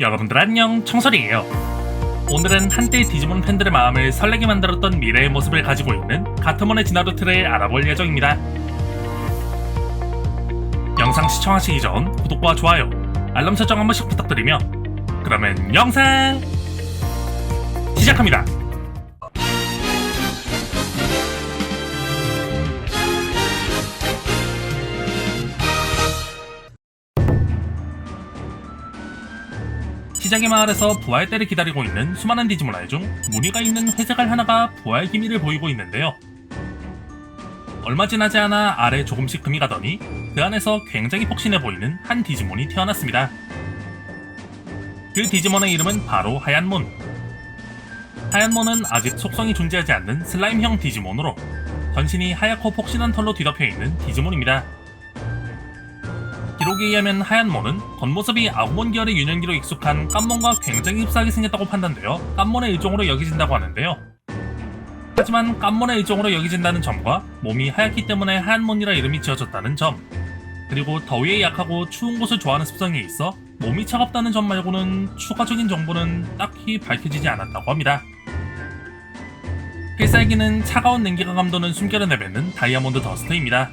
여러분들 안녕, 청설이에요. 오늘은 한때 디지몬 팬들의 마음을 설레게 만들었던 미래의 모습을 가지고 있는 가트몬의 진화 루트를 알아볼 예정입니다. 영상 시청하시기 전 구독과 좋아요, 알람 설정 한 번씩 부탁드리며 그러면 영상 시작합니다. 시작의 마을에서 부활 때를 기다리고 있는 수많은 디지몬알 중 무늬가 있는 회색알 하나가 부활 기미를 보이고 있는데요. 얼마 지나지 않아 알에 조금씩 금이 가더니 그 안에서 굉장히 폭신해 보이는 한 디지몬이 태어났습니다. 그 디지몬의 이름은 바로 하얀몬. 하얀몬은 아직 속성이 존재하지 않는 슬라임형 디지몬으로 전신이 하얗고 폭신한 털로 뒤덮여 있는 디지몬입니다. 기록에 의하면 하얀몬은 겉모습이 아구몬 계열의 유년기로 익숙한 깜몬과 굉장히 흡사하게 생겼다고 판단되어 깜몬의 일종으로 여겨진다고 하는데요. 하지만 깜몬의 일종으로 여겨진다는 점과 몸이 하얗기 때문에 하얀몬이라 이름이 지어졌다는 점, 그리고 더위에 약하고 추운 곳을 좋아하는 습성이 있어 몸이 차갑다는 점 말고는 추가적인 정보는 딱히 밝혀지지 않았다고 합니다. 필살기는 차가운 냉기가 감도는 숨결을 내뱉는 다이아몬드 더스트입니다.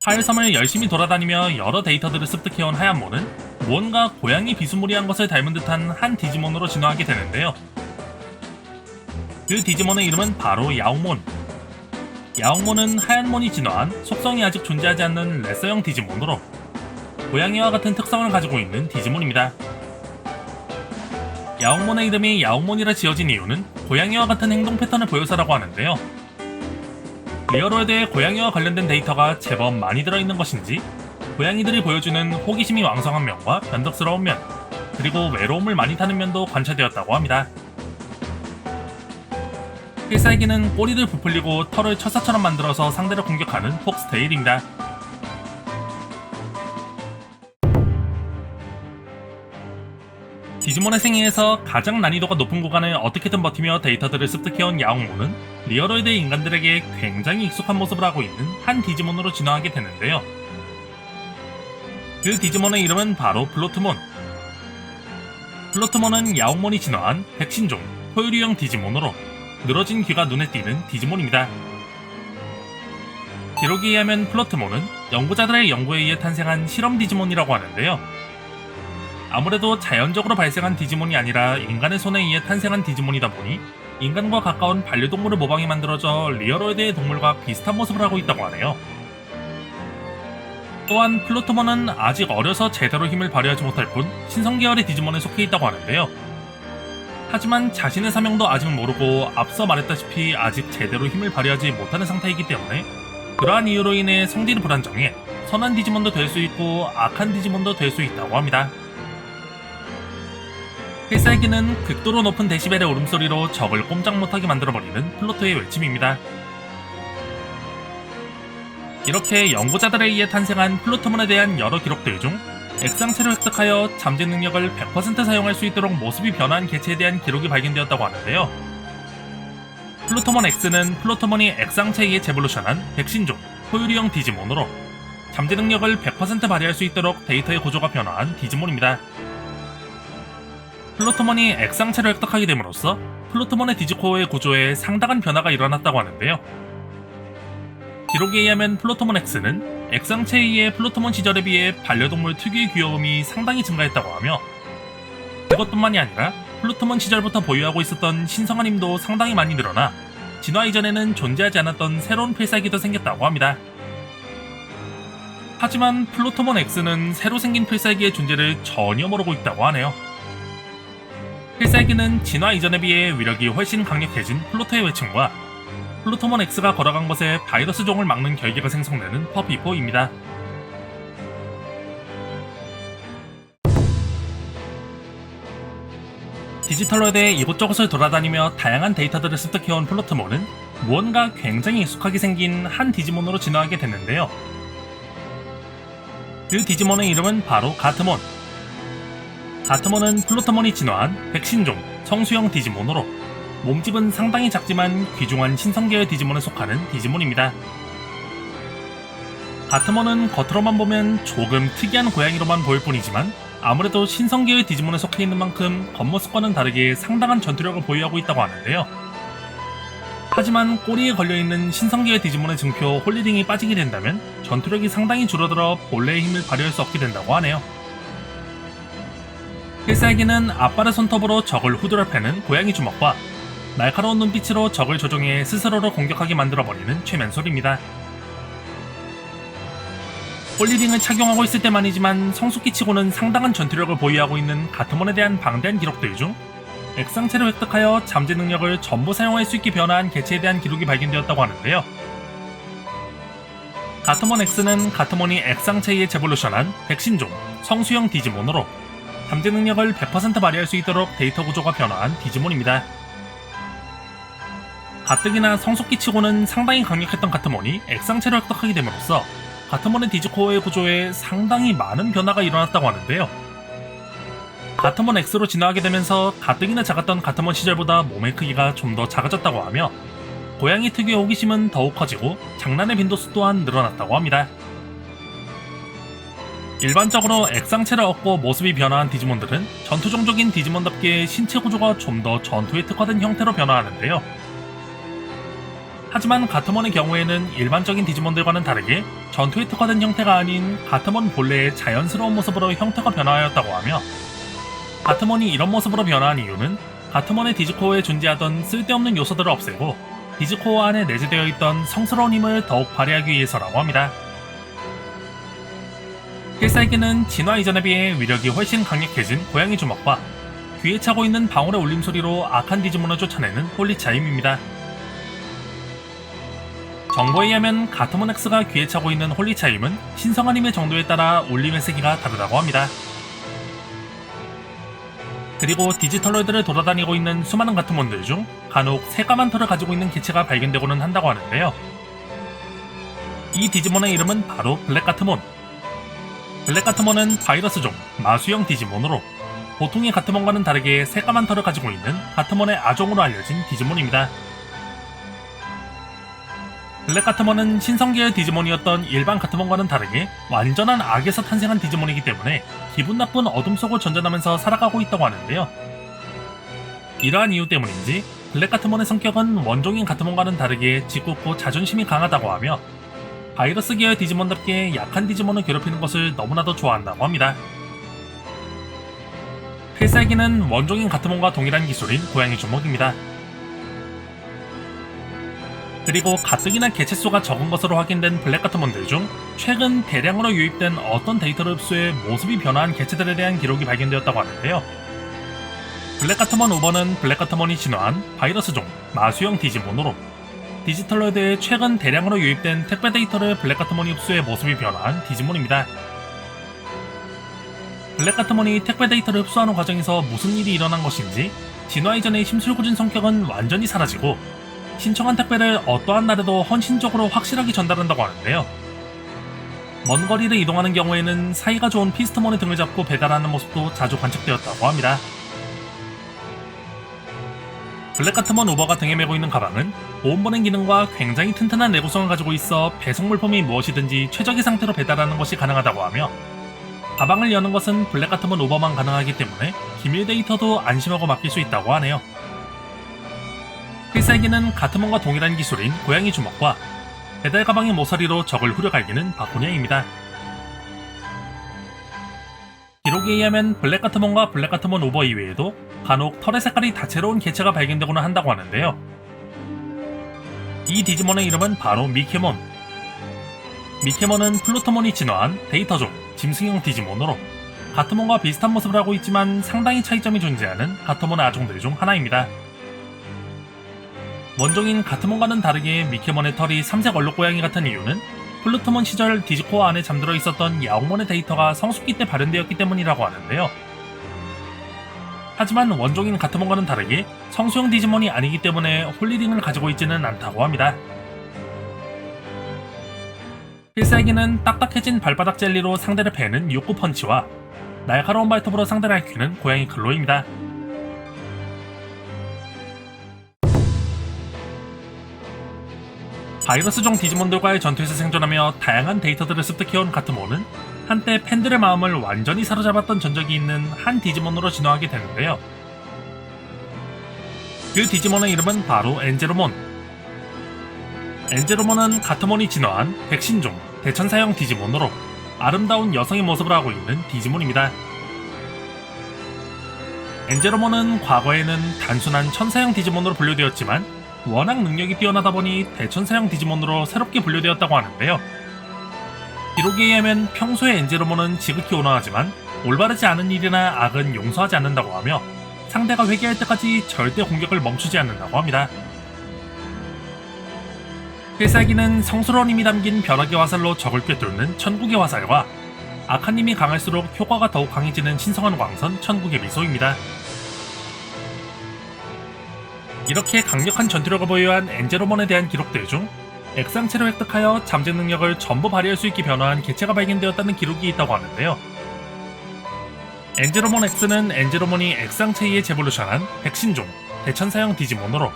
하늘섬을 열심히 돌아다니며 여러 데이터들을 습득해온 하얀몬은 무언가 고양이 비스무리한 것을 닮은 듯한 한 디지몬으로 진화하게 되는데요. 그 디지몬의 이름은 바로 야옹몬. 야옹몬은 하얀몬이 진화한 속성이 아직 존재하지 않는 레서형 디지몬으로 고양이와 같은 특성을 가지고 있는 디지몬입니다. 야옹몬의 이름이 야옹몬이라 지어진 이유는 고양이와 같은 행동 패턴을 보여서라고 하는데요. 리얼월드에 고양이와 관련된 데이터가 제법 많이 들어있는 것인지 고양이들이 보여주는 호기심이 왕성한 면과 변덕스러운 면, 그리고 외로움을 많이 타는 면도 관찰되었다고 합니다. 필살기는 꼬리를 부풀리고 털을 처사처럼 만들어서 상대를 공격하는 폭스테일입니다. 디지몬의 생애에서 가장 난이도가 높은 구간을 어떻게든 버티며 데이터들을 습득해온 야옹몬은 리얼월드의 인간들에게 굉장히 익숙한 모습을 하고 있는 한 디지몬으로 진화하게 되는데요. 그 디지몬의 이름은 바로 플로트몬. 플로트몬은 야옹몬이 진화한 백신종, 포유류형 디지몬으로 늘어진 귀가 눈에 띄는 디지몬입니다. 기록에 의하면 플로트몬은 연구자들의 연구에 의해 탄생한 실험 디지몬이라고 하는데요. 아무래도 자연적으로 발생한 디지몬이 아니라 인간의 손에 의해 탄생한 디지몬이다 보니 인간과 가까운 반려동물을 모방해 만들어져 리얼월드의 동물과 비슷한 모습을 하고 있다고 하네요. 또한 플로트몬은 아직 어려서 제대로 힘을 발휘하지 못할 뿐 신성계열의 디지몬에 속해 있다고 하는데요. 하지만 자신의 사명도 아직 모르고 앞서 말했다시피 아직 제대로 힘을 발휘하지 못하는 상태이기 때문에 그러한 이유로 인해 성질이 불안정해 선한 디지몬도 될 수 있고 악한 디지몬도 될 수 있다고 합니다. 필살기는 극도로 높은 데시벨의 울음소리로 적을 꼼짝 못하게 만들어버리는 플로토의 외침입니다. 이렇게 연구자들에 의해 탄생한 플로트몬에 대한 여러 기록들 중 액상체를 획득하여 잠재 능력을 100% 사용할 수 있도록 모습이 변화한 개체에 대한 기록이 발견되었다고 하는데요. 플로토몬 X는 플로토몬이 액상체에 의해 제볼루션한 백신종, 포유류형 디지몬으로 잠재 능력을 100% 발휘할 수 있도록 데이터의 구조가 변화한 디지몬입니다. 플로트몬이 액상체를 획득하게 됨으로써 플로트몬의 디지코어의 구조에 상당한 변화가 일어났다고 하는데요. 기록에 의하면 플로트몬 X는 액상체에 의해 플로트몬 시절에 비해 반려동물 특유의 귀여움이 상당히 증가했다고 하며 그것뿐만이 아니라 플로트몬 시절부터 보유하고 있었던 신성한 힘도 상당히 많이 늘어나 진화 이전에는 존재하지 않았던 새로운 필살기도 생겼다고 합니다. 하지만 플로트몬 X는 새로 생긴 필살기의 존재를 전혀 모르고 있다고 하네요. 필살기는 진화 이전에 비해 위력이 훨씬 강력해진 플로토의 외침과 플로토몬 X가 걸어간 것에 바이러스 종을 막는 결계가 생성되는 퍼피포입니다. 디지털월드에 이곳저곳을 돌아다니며 다양한 데이터들을 습득해온 플로트몬은 무언가 굉장히 익숙하게 생긴 한 디지몬으로 진화하게 됐는데요. 그 디지몬의 이름은 바로 가트몬. 가트몬은 플로트몬이 진화한 백신종, 성수형 디지몬으로 몸집은 상당히 작지만 귀중한 신성계열 디지몬에 속하는 디지몬입니다. 가트몬은 겉으로만 보면 조금 특이한 고양이로만 보일 뿐이지만 아무래도 신성계의 디지몬에 속해 있는 만큼 겉모습과는 다르게 상당한 전투력을 보유하고 있다고 하는데요. 하지만 꼬리에 걸려있는 신성계의 디지몬의 증표 홀리링이 빠지게 된다면 전투력이 상당히 줄어들어 본래의 힘을 발휘할 수 없게 된다고 하네요. 필살기는 앞발의 손톱으로 적을 후드려 패는 고양이 주먹과 날카로운 눈빛으로 적을 조종해 스스로를 공격하게 만들어버리는 최면솔입니다. 홀리링을 착용하고 있을 때만이지만 성숙기치고는 상당한 전투력을 보유하고 있는 가트몬에 대한 방대한 기록들 중 액상체를 획득하여 잠재 능력을 전부 사용할 수 있게 변화한 개체에 대한 기록이 발견되었다고 하는데요. 가트몬 X는 가트몬이 액상체에 제볼루션한 백신종 성수형 디지몬으로 잠재 능력을 100% 발휘할 수 있도록 데이터 구조가 변화한 디지몬입니다. 가뜩이나 성숙기치고는 상당히 강력했던 가트몬이 액상체를 획득하게 됨으로써 가트몬의 디지코어의 구조에 상당히 많은 변화가 일어났다고 하는데요. 가트몬 X로 진화하게 되면서 가뜩이나 작았던 가트몬 시절보다 몸의 크기가 좀 더 작아졌다고 하며 고양이 특유의 호기심은 더욱 커지고 장난의 빈도수 또한 늘어났다고 합니다. 일반적으로 액상체를 얻고 모습이 변화한 디지몬들은 전투종족인 디지몬답게 신체 구조가 좀 더 전투에 특화된 형태로 변화하는데요. 하지만 가트몬의 경우에는 일반적인 디지몬들과는 다르게 전투에 특화된 형태가 아닌 가트몬 본래의 자연스러운 모습으로 형태가 변화하였다고 하며 가트몬이 이런 모습으로 변화한 이유는 가트몬의 디지코어에 존재하던 쓸데없는 요소들을 없애고 디지코어 안에 내재되어 있던 성스러운 힘을 더욱 발휘하기 위해서라고 합니다. 필살기는 진화 이전에 비해 위력이 훨씬 강력해진 고양이 주먹과 귀에 차고 있는 방울의 울림소리로 악한 디지몬을 쫓아내는 홀리차임입니다. 정보에 의하면 가트몬 X가 귀에 차고 있는 홀리차임은 신성한 힘의 정도에 따라 울림의 세기가 다르다고 합니다. 그리고 디지털로이드를 돌아다니고 있는 수많은 가트몬들 중 간혹 새까만 털을 가지고 있는 개체가 발견되고는 한다고 하는데요. 이 디지몬의 이름은 바로 블랙가트몬. 블랙가트몬은 바이러스종 마수형 디지몬으로 보통의 가트몬과는 다르게 새까만 털을 가지고 있는 가트몬의 아종으로 알려진 디지몬입니다. 블랙가트몬은 신성계의 디지몬이었던 일반 가트몬과는 다르게 완전한 악에서 탄생한 디지몬이기 때문에 기분 나쁜 어둠 속을 전전하면서 살아가고 있다고 하는데요. 이러한 이유 때문인지 블랙가트몬의 성격은 원종인 가트몬과는 다르게 짓궂고 자존심이 강하다고 하며 바이러스 계열 디지몬답게 약한 디지몬을 괴롭히는 것을 너무나도 좋아한다고 합니다. 필살기는 원종인 가트몬과 동일한 기술인 고양이 주먹입니다. 그리고 가뜩이나 개체수가 적은 것으로 확인된 블랙가트몬들 중 최근 대량으로 유입된 어떤 데이터를 흡수해 모습이 변화한 개체들에 대한 기록이 발견되었다고 하는데요. 블랙가트몬 우버는 블랙가트몬이 진화한 바이러스종 마수형 디지몬으로 디지털로이드에 최근 대량으로 유입된 택배 데이터를 블랙가트몬이 흡수해 모습이 변화한 디지몬입니다. 블랙가트몬이 택배 데이터를 흡수하는 과정에서 무슨 일이 일어난 것인지 진화 이전의 심술궂은 성격은 완전히 사라지고 신청한 택배를 어떠한 날에도 헌신적으로 확실하게 전달한다고 하는데요. 먼 거리를 이동하는 경우에는 사이가 좋은 피스트몬의 등을 잡고 배달하는 모습도 자주 관측되었다고 합니다. 블랙가트몬 우버가 등에 메고 있는 가방은 보온보냉 기능과 굉장히 튼튼한 내구성을 가지고 있어 배송 물품이 무엇이든지 최적의 상태로 배달하는 것이 가능하다고 하며 가방을 여는 것은 블랙가트몬 우버만 가능하기 때문에 기밀 데이터도 안심하고 맡길 수 있다고 하네요. 필살기는 가트몬과 동일한 기술인 고양이 주먹과 배달 가방의 모서리로 적을 후려갈기는 바코니아입니다. 기록에 의하면 블랙가트몬과 블랙가트몬 우버 이외에도 간혹 털의 색깔이 다채로운 개체가 발견되고는 한다고 하는데요. 이 디지몬의 이름은 바로 미케몬. 미케몬은 플루토몬이 진화한 데이터종 짐승형 디지몬으로 가트몬과 비슷한 모습을 하고 있지만 상당히 차이점이 존재하는 가트몬의 아종들 중 하나입니다. 원종인 가트몬과는 다르게 미케몬의 털이 삼색 얼룩고양이 같은 이유는 플루토몬 시절 디지코어 안에 잠들어 있었던 야옹몬의 데이터가 성숙기 때 발현되었기 때문이라고 하는데요. 하지만 원종인 가트몬과는 다르게 성수형 디지몬이 아니기 때문에 홀리링을 가지고 있지는 않다고 합니다. 필살기는 딱딱해진 발바닥 젤리로 상대를 패는 욕구 펀치와 날카로운 발톱으로 상대를 핥히는 고양이 클로입니다. 바이러스종 디지몬들과의 전투에서 생존하며 다양한 데이터들을 습득해온 가트몬은 한때 팬들의 마음을 완전히 사로잡았던 전적이 있는 한 디지몬으로 진화하게 되는데요. 그 디지몬의 이름은 바로 엔제로몬. 엔제로몬은 가토몬이 진화한 백신종 대천사형 디지몬으로 아름다운 여성의 모습을 하고 있는 디지몬입니다. 엔제로몬은 과거에는 단순한 천사형 디지몬으로 분류되었지만 워낙 능력이 뛰어나다 보니 대천사형 디지몬으로 새롭게 분류되었다고 하는데요. 기록에 의하면 평소에 엔제로몬은 지극히 온화하지만 올바르지 않은 일이나 악은 용서하지 않는다고 하며 상대가 회개할 때까지 절대 공격을 멈추지 않는다고 합니다. 필살기는 성스러운 힘이 담긴 벼락의 화살로 적을 꿰뚫는 천국의 화살과 악한 힘이 강할수록 효과가 더욱 강해지는 신성한 광선 천국의 미소입니다. 이렇게 강력한 전투력을 보유한 엔제로몬에 대한 기록들 중 액상체를 획득하여 잠재 능력을 전부 발휘할 수 있게 변화한 개체가 발견되었다는 기록이 있다고 하는데요. 엔제로몬 X는 엔제로몬이 액상체에 제볼루션한 백신종 대천사형 디지몬으로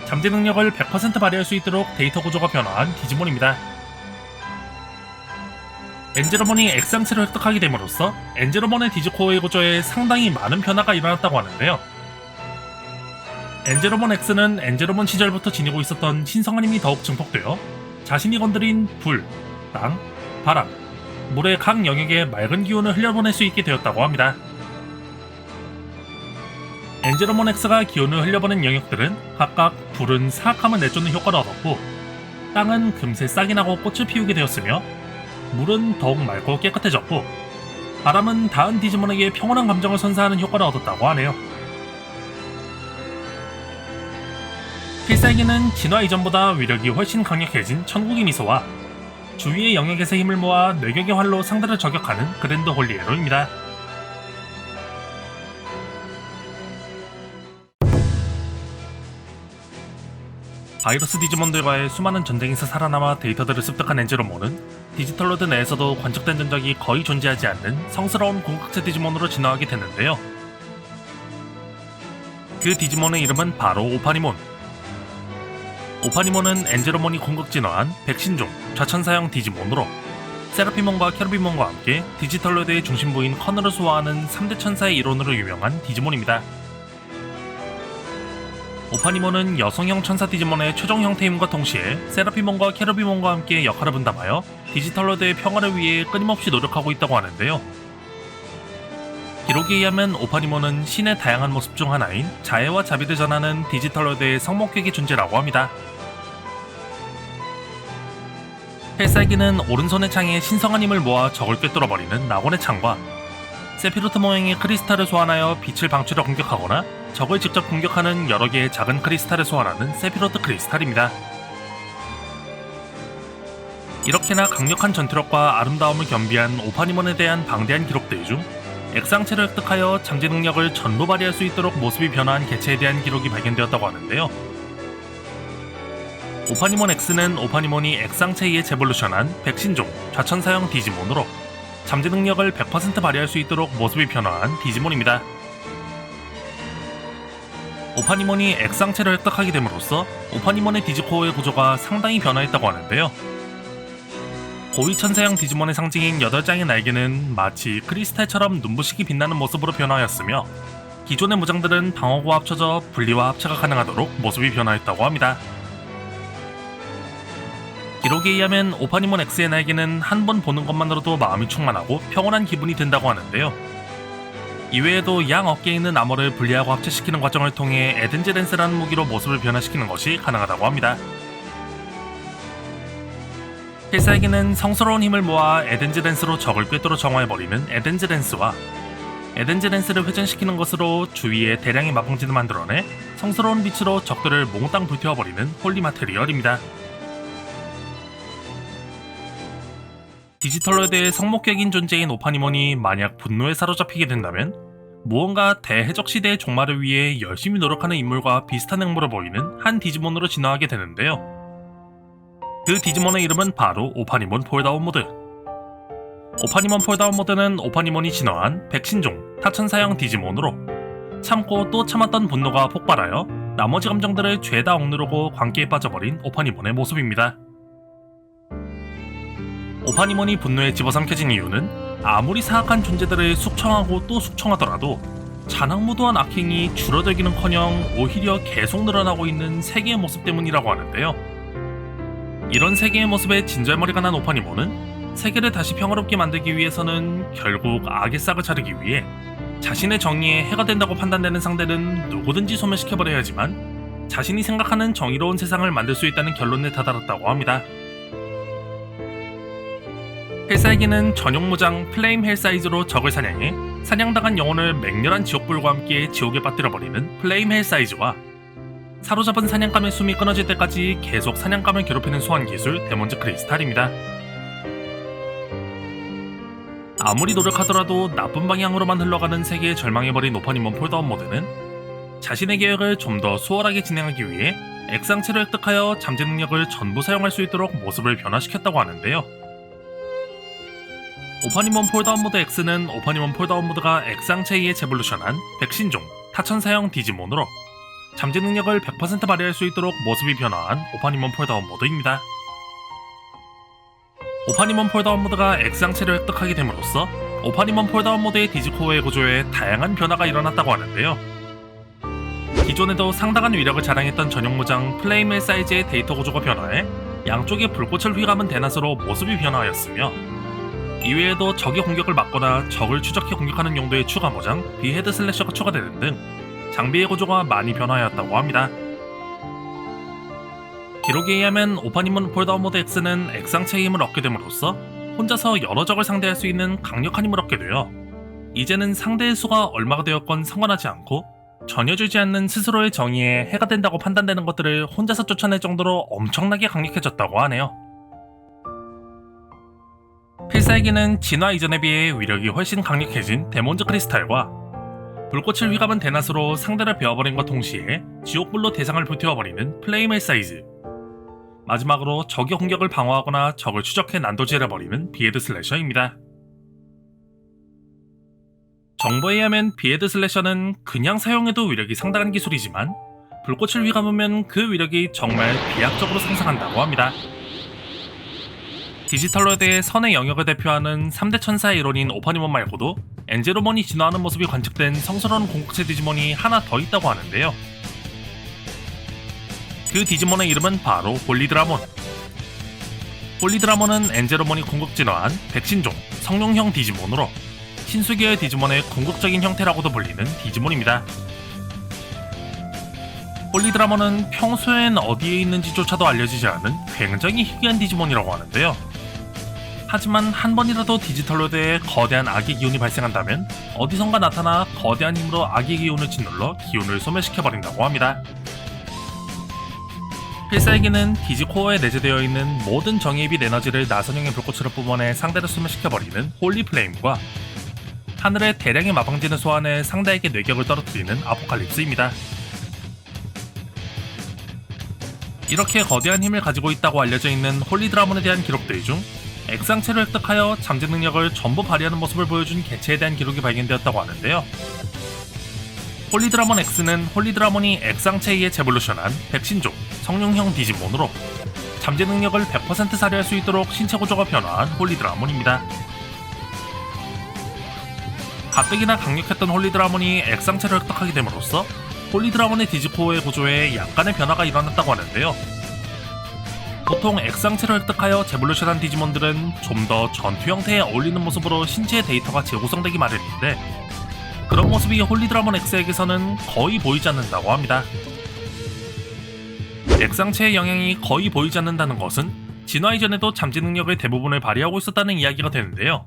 잠재 능력을 100% 발휘할 수 있도록 데이터 구조가 변화한 디지몬입니다. 엔제로몬이 액상체를 획득하게 됨으로써 엔제로몬의 디지코어의 구조에 상당히 많은 변화가 일어났다고 하는데요. 엔제로몬 X는 엔제로몬 시절부터 지니고 있었던 신성한 힘이 더욱 증폭되어 자신이 건드린 불, 땅, 바람, 물의 각 영역에 맑은 기운을 흘려보낼 수 있게 되었다고 합니다. 엔제로몬 X가 기운을 흘려보낸 영역들은 각각 불은 사악함을 내쫓는 효과를 얻었고 땅은 금세 싹이 나고 꽃을 피우게 되었으며 물은 더욱 맑고 깨끗해졌고 바람은 닿은 디지몬에게 평온한 감정을 선사하는 효과를 얻었다고 하네요. 필살기는 진화 이전보다 위력이 훨씬 강력해진 천국의 미소와 주위의 영역에서 힘을 모아 뇌격의 활로 상대를 저격하는 그랜드 홀리에로입니다. 바이러스 디지몬들과의 수많은 전쟁에서 살아남아 데이터들을 습득한 엔제로몬은 디지털로드 내에서도 관측된 전적이 거의 존재하지 않는 성스러운 공격체 디지몬으로 진화하게 되는데요. 그 디지몬의 이름은 바로 오파니몬. 오파니몬은 엔제로몬이 공격 진화한 백신종 좌천사형 디지몬으로 세라피몬과 캐르비몬과 함께 디지털로드의 중심부인 커널을 소화하는 3대 천사의 일원으로 유명한 디지몬입니다. 오파니몬은 여성형 천사 디지몬의 최종 형태임과 동시에 세라피몬과 캐르비몬과 함께 역할을 분담하여 디지털로드의 평화를 위해 끊임없이 노력하고 있다고 하는데요. 기록에 의하면 오파니몬은 신의 다양한 모습 중 하나인 자애와 자비를 전하는 디지털로드의 성목격의 존재라고 합니다. 필살기는 오른손의 창에 신성한 힘을 모아 적을 꿰뚫어버리는 낙원의 창과 세피로트 모양의 크리스탈을 소환하여 빛을 방출해 공격하거나 적을 직접 공격하는 여러 개의 작은 크리스탈을 소환하는 세피로트 크리스탈입니다. 이렇게나 강력한 전투력과 아름다움을 겸비한 오파니몬에 대한 방대한 기록들 중 액상체를 획득하여 잠재 능력을 전부 발휘할 수 있도록 모습이 변화한 개체에 대한 기록이 발견되었다고 하는데요. 오파니몬 X는 오파니몬이 액상체에 제볼루션한 백신종 좌천사형 디지몬으로 잠재 능력을 100% 발휘할 수 있도록 모습이 변화한 디지몬입니다. 오파니몬이 액상체를 획득하게 됨으로써 오파니몬의 디지코어의 구조가 상당히 변화했다고 하는데요. 고위천사형 디지몬의 상징인 8장의 날개는 마치 크리스탈처럼 눈부시게 빛나는 모습으로 변화하였으며 기존의 무장들은 방어구와 합쳐져 분리와 합체가 가능하도록 모습이 변화했다고 합니다. 기록에 의하면 오파니몬 X의 날개는 한 번 보는 것만으로도 마음이 충만하고 평온한 기분이 든다고 하는데요. 이외에도 양 어깨에 있는 암호를 분리하고 합체시키는 과정을 통해 에덴즈 랜스라는 무기로 모습을 변화시키는 것이 가능하다고 합니다. 필살기는 성스러운 힘을 모아 에덴즈 랜스로 적을 꿰뚫어 정화해버리는 에덴즈 랜스와 에덴즈 랜스를 회전시키는 것으로 주위에 대량의 마방진을 만들어내 성스러운 빛으로 적들을 몽땅 불태워버리는 홀리 마테리얼입니다. 디지털로드의 성목격인 존재인 오파니몬이 만약 분노에 사로잡히게 된다면 무언가 대해적 시대의 종말을 위해 열심히 노력하는 인물과 비슷한 행보를 보이는 한 디지몬으로 진화하게 되는데요. 그 디지몬의 이름은 바로 오파니몬 폴다운 모드. 오파니몬 폴다운 모드는 오파니몬이 진화한 백신종 타천사형 디지몬으로 참고 또 참았던 분노가 폭발하여 나머지 감정들을 죄다 억누르고 광기에 빠져버린 오파니몬의 모습입니다. 오파니몬이 분노에 집어삼켜진 이유는 아무리 사악한 존재들을 숙청하고 또 숙청하더라도 잔악무도한 악행이 줄어들기는커녕 오히려 계속 늘어나고 있는 세계의 모습 때문이라고 하는데요. 이런 세계의 모습에 진절머리가 난 오파니모는 세계를 다시 평화롭게 만들기 위해서는 결국 악의 싹을 자르기 위해 자신의 정의에 해가 된다고 판단되는 상대는 누구든지 소멸시켜버려야 하지만 자신이 생각하는 정의로운 세상을 만들 수 있다는 결론에 다다랐다고 합니다. 헬사에게는 전용 무장 플레임 헬사이즈로 적을 사냥해 사냥당한 영혼을 맹렬한 지옥불과 함께 지옥에 빠뜨려버리는 플레임 헬사이즈와 사로잡은 사냥감의 숨이 끊어질 때까지 계속 사냥감을 괴롭히는 소환 기술 데몬즈 크리스탈입니다. 아무리 노력하더라도 나쁜 방향으로만 흘러가는 세계에 절망해버린 오파니몬 폴더업 모드는 자신의 계획을 좀 더 수월하게 진행하기 위해 액상체를 획득하여 잠재 능력을 전부 사용할 수 있도록 모습을 변화시켰다고 하는데요. 오파니몬 폴더업 모드 X는 오파니몬 폴더업 모드가 액상체에 제볼루션한 백신종 타천사형 디지몬으로 잠재 능력을 100% 발휘할 수 있도록 모습이 변화한 오파니몬 폴더업 모드입니다. 오파니몬 폴더업 모드가 액상체를 획득하게 됨으로써 오파니몬 폴더업 모드의 디지코어의 구조에 다양한 변화가 일어났다고 하는데요. 기존에도 상당한 위력을 자랑했던 전용 무장 플레임의 사이즈의 데이터 구조가 변화해 양쪽의 불꽃을 휘감은 대낮으로 모습이 변화하였으며 이외에도 적의 공격을 막거나 적을 추적해 공격하는 용도의 추가 무장 비헤드 슬래셔가 추가되는 등 장비의 구조가 많이 변화하였다고 합니다. 기록에 의하면 오파니몬 폴더업 모드 X는 액상체의 힘을 얻게 됨으로써 혼자서 여러 적을 상대할 수 있는 강력한 힘을 얻게 되어 이제는 상대의 수가 얼마가 되었건 상관하지 않고 전혀 주지 않는 스스로의 정의에 해가 된다고 판단되는 것들을 혼자서 쫓아낼 정도로 엄청나게 강력해졌다고 하네요. 필사에게는 진화 이전에 비해 위력이 훨씬 강력해진 데몬즈 크리스탈과 불꽃을 휘감은 대낮으로 상대를 베어버림과 동시에 지옥불로 대상을 불태워버리는 플레임의 사이즈, 마지막으로 적의 공격을 방어하거나 적을 추적해 난도질해버리는 비헤드 슬래셔입니다. 정보에 의하면 비헤드 슬래셔는 그냥 사용해도 위력이 상당한 기술이지만 불꽃을 휘감으면 그 위력이 정말 비약적으로 상승한다고 합니다. 디지털로드의 선의 영역을 대표하는 3대 천사의 일원인 오파니몬 말고도 엔제로몬이 진화하는 모습이 관측된 성스러운 공격체 디지몬이 하나 더 있다고 하는데요. 그 디지몬의 이름은 바로 홀리드라몬. 홀리드라몬은 엔제로몬이 공격 진화한 백신종 성룡형 디지몬으로 신수계의 디지몬의 궁극적인 형태라고도 불리는 디지몬입니다. 홀리드라몬은 평소엔 어디에 있는지조차도 알려지지 않은 굉장히 희귀한 디지몬이라고 하는데요. 하지만 한 번이라도 디지털로드에 거대한 악의 기운이 발생한다면 어디선가 나타나 거대한 힘으로 악의 기운을 짓눌러 기운을 소멸시켜버린다고 합니다. 필사에게는 디지코어에 내재되어 있는 모든 정의입 에너지를 나선형의 불꽃으로 뿜어내 상대를 소멸시켜버리는 홀리플레임과 하늘의 대량의 마방진을 소환해 상대에게 뇌격을 떨어뜨리는 아포칼립스입니다. 이렇게 거대한 힘을 가지고 있다고 알려져 있는 홀리드라몬에 대한 기록들 중 액상체를 획득하여 잠재 능력을 전부 발휘하는 모습을 보여준 개체에 대한 기록이 발견되었다고 하는데요. 홀리드라몬 X는 홀리드라몬이 액상체에 제볼루션한 백신종 성룡형 디지몬으로 잠재 능력을 100% 발휘할 수 있도록 신체 구조가 변화한 홀리드라몬입니다. 가뜩이나 강력했던 홀리드라몬이 액상체를 획득하게 됨으로써 홀리드라몬의 디지코어의 구조에 약간의 변화가 일어났다고 하는데요. 보통 액상체를 획득하여 제볼루션한 디지몬들은 좀 더 전투 형태에 어울리는 모습으로 신체의 데이터가 재구성되기 마련인데 그런 모습이 홀리드라몬 X에게서는 거의 보이지 않는다고 합니다. 액상체의 영향이 거의 보이지 않는다는 것은 진화 이전에도 잠재 능력의 대부분을 발휘하고 있었다는 이야기가 되는데요.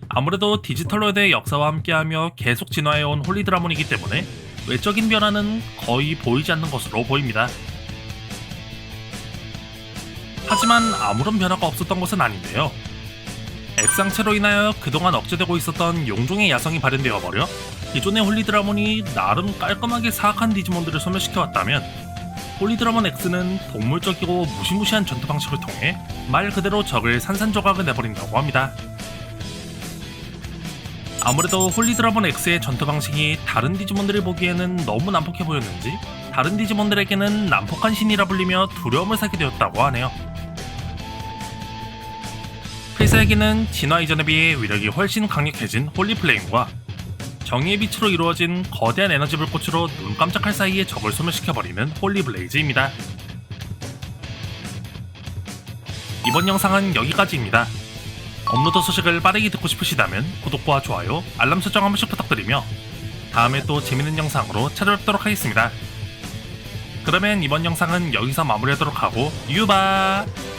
아무래도 디지털로드의 역사와 함께하며 계속 진화해온 홀리드라몬이기 때문에 외적인 변화는 거의 보이지 않는 것으로 보입니다. 하지만 아무런 변화가 없었던 것은 아닌데요. 액상체로 인하여 그동안 억제되고 있었던 용종의 야성이 발현되어 버려 기존의 홀리드라몬이 나름 깔끔하게 사악한 디지몬들을 소멸시켜왔다면 홀리드라몬 X는 동물적이고 무시무시한 전투 방식을 통해 말 그대로 적을 산산조각을 내버린다고 합니다. 아무래도 홀리드라몬 X의 전투 방식이 다른 디지몬들을 보기에는 너무 난폭해 보였는지 다른 디지몬들에게는 난폭한 신이라 불리며 두려움을 사게 되었다고 하네요. 필살기는 진화 이전에 비해 위력이 훨씬 강력해진 홀리플레임과 정의의 빛으로 이루어진 거대한 에너지 불꽃으로 눈 깜짝할 사이에 적을 소멸시켜버리는 홀리블레이즈입니다. 이번 영상은 여기까지입니다. 업로드 소식을 빠르게 듣고 싶으시다면 구독과 좋아요, 알람 설정 한 번씩 부탁드리며 다음에 또 재밌는 영상으로 찾아뵙도록 하겠습니다. 그러면 이번 영상은 여기서 마무리하도록 하고 유바!